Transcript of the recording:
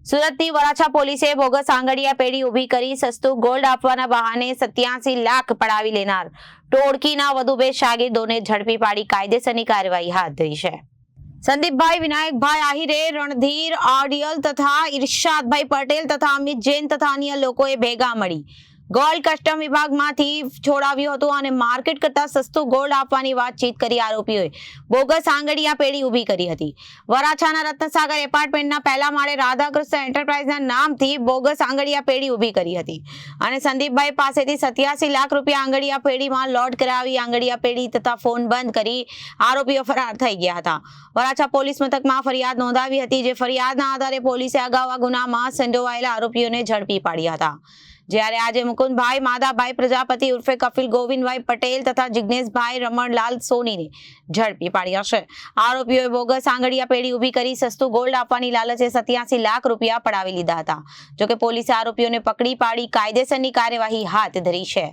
સુરતની વરાછા પોલીસે બોગસ આંગડિયા પેઢી ઊભી કરી સસ્તું ગોલ્ડ આપવાના બહાને 87 લાખ પડાવી લેનાર ટોળકીના વધુ 2 શાગીર્દોને ઝડપી પાડી કાયદેસરની કાર્યવાહી હાથ ધરી છે। સંદીપભાઈ વિનાયકભાઈ આહિરે, રણધીર આડિયલ તથા ઇરશાદભાઈ પટેલ તથા અમિત જૈન તથા અન્ય લોકોએ ભેગા મળી ગોલ્ડ કસ્ટમ વિભાગમાંથી છોડાવ્યું હતું અને માર્કેટ કરતા સસ્તું ગોલ્ડ આપવાની વાતચીત કરી આરોપીઓએ બોગસ આંગડિયા પેઢી ઊભી કરી હતી। વરાછાના રત્નસાગર એપાર્ટમેન્ટના પહેલા માળે રાધાકૃષ્ણ એન્ટરપ્રાઇઝના નામથી બોગસ આંગડિયા પેઢી ઊભી કરી હતી અને સંદીપભાઈ પાસેથી 87 લાખ રૂપિયા આંગડિયા પેઢીમાં લોડ કરાવી આંગડિયા પેઢી તથા ફોન બંધ કરી આરોપીઓ ફરાર થઈ ગયા હતા। વરાછા પોલીસ મથકમાં ફરિયાદ નોંધાવી હતી, જે ફરિયાદના આધારે પોલીસે અગાઉ આ ગુનામાં સંડોવાયેલા આરોપીઓને ઝડપી પાડ્યા હતા। જ્યારે આજે મુકુંદભાઈ માધાભાઈ પ્રજાપતિ ઉર્ફે કપિલ ગોવિંદભાઈ પટેલ તથા જિગ્નેશભાઈ રમણલાલ સોનીને ઝડપી પાડ્યા છે। આરોપીઓએ બોગસ આંગડિયા પેઢી ઊભી કરી સસ્તું ગોલ્ડ આપવાની લાલચે 87 લાખ રૂપિયા પડાવી લીધા હતા। જોકે પોલીસે આરોપીઓને પકડી પાડી કાયદેસરની કાર્યવાહી હાથ ધરી છે।